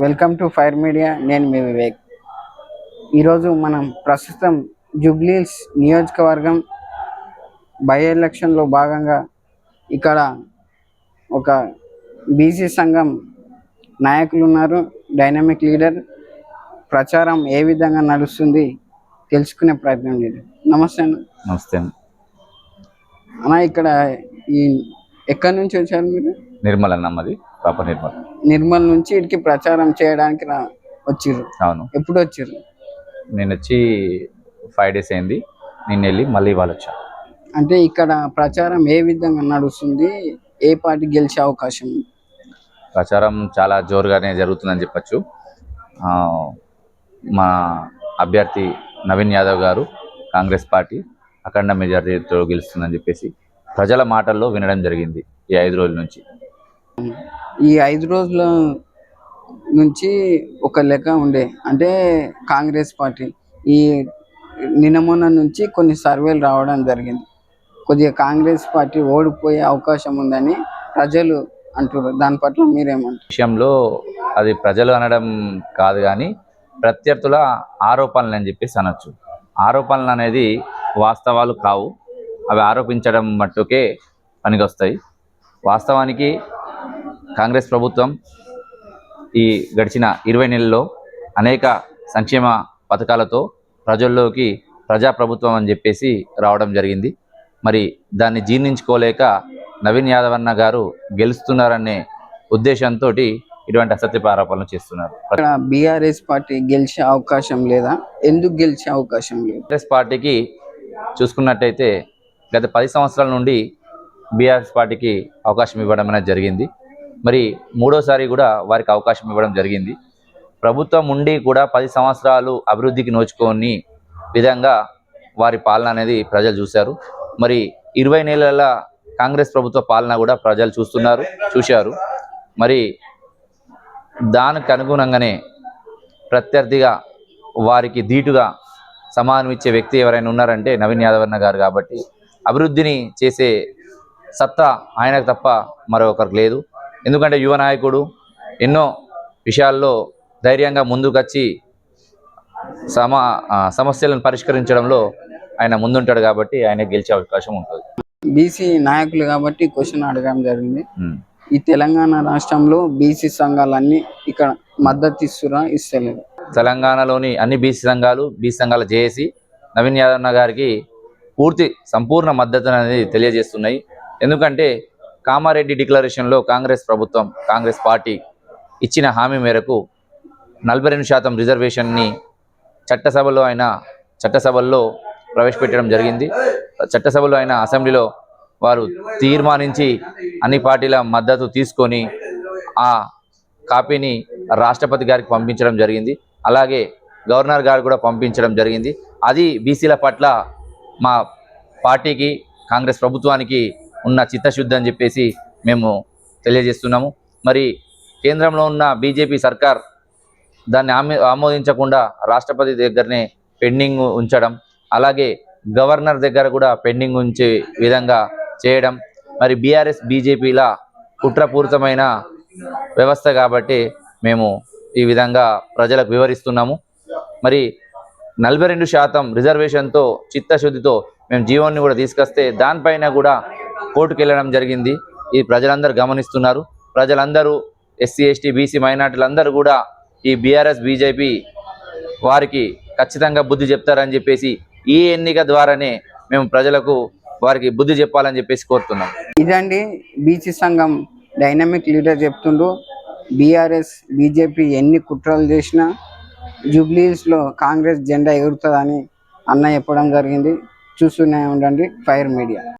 Welcome to fire media. నేను మీ వివేక్. ఈరోజు మనం ప్రస్తుతం జూబ్లీహిల్స్ నియోజకవర్గం బై ఎలక్షన్లో భాగంగా ఇక్కడ ఒక బీసీ సంఘం నాయకులు ఉన్నారు, డైనమిక్ లీడర్. ప్రచారం ఏ విధంగా నడుస్తుంది తెలుసుకునే ప్రయత్నం చేయండి. నమస్తే అన్న. నమస్తే అన్న, ఇక్కడ ఈ ఎక్కడి నుంచి వచ్చారు మీరు? నిర్మల్ అన్నమ్మది, ప్రాపర్ నిర్మల్. నిర్మల్ నుంచి ఇక్కడికి ప్రచారం చేయడానికి వచ్చిర్రు. అవును. ఎప్పుడు వచ్చిర్రు? నేను వచ్చి 5 days అయింది. నేను వెళ్ళి మళ్ళీ ఇవాళ వచ్చా. అంటే ఇక్కడ ప్రచారం ఏ విధంగా నడుస్తుంది, ఏ పార్టీ గెలిచే అవకాశం ఉంది? ప్రచారం చాలా జోరుగానే జరుగుతుందని చెప్పచ్చు. మా అభ్యర్థి నవీన్ యాదవ్ గారు కాంగ్రెస్ పార్టీ అఖండ మెజారిటీతో గెలుస్తుందని చెప్పేసి ప్రజల మాటల్లో వినడం జరిగింది ఈ 5 రోజుల నుంచి. ఈ 5 రోజుల నుంచి ఒక లెక్క ఉండే, అంటే కాంగ్రెస్ పార్టీ ఈ నిన్న మొన్న నుంచి కొన్ని సర్వేలు రావడం జరిగింది. కొద్దిగా కాంగ్రెస్ పార్టీ ఓడిపోయే అవకాశం ఉందని ప్రజలు అంటున్నారు. దాని పట్ల మీరేమంటారు? విషయంలో అది ప్రజలు అనడం కాదు, కానీ ప్రత్యర్థుల ఆరోపణలు అని చెప్పేసి అనొచ్చు. ఆరోపణలు అనేది వాస్తవాలు కావు, అవి ఆరోపించడం మట్టుకే పనికొస్తాయి. వాస్తవానికి కాంగ్రెస్ ప్రభుత్వం ఈ గడిచిన 20 నెలల్లో అనేక సంక్షేమ పథకాలతో ప్రజల్లోకి ప్రజాప్రభుత్వం అని చెప్పేసి రావడం జరిగింది. మరి దాన్ని జీర్ణించుకోలేక నవీన్ యాదవ్ అన్న గారు గెలుస్తున్నారనే ఉద్దేశంతో ఇటువంటి అసత్యపు ఆరోపణలు చేస్తున్నారు. బీఆర్ఎస్ పార్టీ గెలిచే అవకాశం లేదా? ఎందుకు గెలిచే అవకాశం లేదు? కాంగ్రెస్ పార్టీకి చూసుకున్నట్టయితే గత 10 సంవత్సరాల నుండి బీఆర్ఎస్ పార్టీకి అవకాశం ఇవ్వడం అనేది జరిగింది. మరి మూడోసారి కూడా వారికి అవకాశం ఇవ్వడం జరిగింది. ప్రభుత్వం ఉండి కూడా 10 సంవత్సరాలు అభివృద్ధికి నోచుకోని విధంగా వారి పాలన అనేది ప్రజలు చూశారు. మరి 20 నెలల కాంగ్రెస్ ప్రభుత్వ పాలన కూడా ప్రజలు చూశారు. మరి దానికి అనుగుణంగానే ప్రత్యర్థిగా వారికి ధీటుగా సమానం ఇచ్చే వ్యక్తి ఎవరైనా ఉన్నారంటే నవీన్ యాదవ్ అన్న గారు. కాబట్టి అభివృద్ధిని చేసే సత్తా ఆయనకు తప్ప మరొకరికి లేదు. ఎందుకంటే యువ నాయకుడు, ఎన్నో విషయాల్లో ధైర్యంగా ముందుకొచ్చి సమస్యలను పరిష్కరించడంలో ఆయన ముందుంటాడు. కాబట్టి ఆయన గెలిచే అవకాశం ఉంటుంది. బీసీ నాయకులు కాబట్టి క్వశ్చన్ అడగడం జరిగింది. ఈ తెలంగాణ రాష్ట్రంలో బీసీ సంఘాలన్నీ ఇక్కడ మద్దతు ఇస్తలేదు. తెలంగాణలోని అన్ని బీసీ సంఘాల జేఏసీ నవీన్ యాదవ్ గారికి సంపూర్ణ మద్దతు అనేది తెలియజేస్తున్నాయి. ఎందుకంటే కామారెడ్డి డిక్లరేషన్లో కాంగ్రెస్ పార్టీ ఇచ్చిన హామీ మేరకు 42% రిజర్వేషన్ని చట్టసభల్లో ప్రవేశపెట్టడం జరిగింది. చట్టసభలో అయిన అసెంబ్లీలో వారు తీర్మానించి అన్ని పార్టీల మద్దతు తీసుకొని ఆ కాపీని రాష్ట్రపతి గారికి పంపించడం జరిగింది. అలాగే గవర్నర్ గారు కూడా పంపించడం జరిగింది. అది బీసీల పట్ల మా పార్టీకి, కాంగ్రెస్ ప్రభుత్వానికి ఉన్న చిత్తశుద్ధి అని చెప్పేసి మేము తెలియజేస్తున్నాము. మరి కేంద్రంలో ఉన్న బీజేపీ సర్కార్ దాన్ని ఆమోదించకుండా రాష్ట్రపతి దగ్గరనే పెండింగ్ ఉంచడం, అలాగే గవర్నర్ దగ్గర కూడా పెండింగ్ ఉంచే విధంగా చేయడం, మరి బీఆర్ఎస్ బీజేపీల కుట్రపూరితమైన వ్యవస్థ. కాబట్టి మేము ఈ విధంగా ప్రజలకు వివరిస్తున్నాము. మరి 42% రిజర్వేషన్తో చిత్తశుద్ధితో మేము జీవోని కూడా తీసుకొస్తే దానిపైన కూడా కోర్టుకు వెళ్ళడం జరిగింది. ఈ ప్రజలందరూ గమనిస్తున్నారు. ప్రజలందరూ ఎస్సీ, ఎస్టీ, బీసీ మైనార్టీలందరూ కూడా ఈ బీఆర్ఎస్ బీజేపీ వారికి ఖచ్చితంగా బుద్ధి చెప్తారని చెప్పేసి ఈ ఎన్నిక ద్వారానే మేము ప్రజలకు వారికి బుద్ధి చెప్పాలని చెప్పేసి కోరుతున్నాం. ఇదండి బీసీ సంఘం డైనమిక్ లీడర్ చెప్తుండ్రు. బీఆర్ఎస్ బీజేపీ ఎన్ని కుట్రలు చేసినా జూబ్లీహిల్స్లో కాంగ్రెస్ జెండా ఎగురుతుందని అన్న చెప్పడం జరిగింది. చూస్తూనే ఉండండి ఫైర్ మీడియా.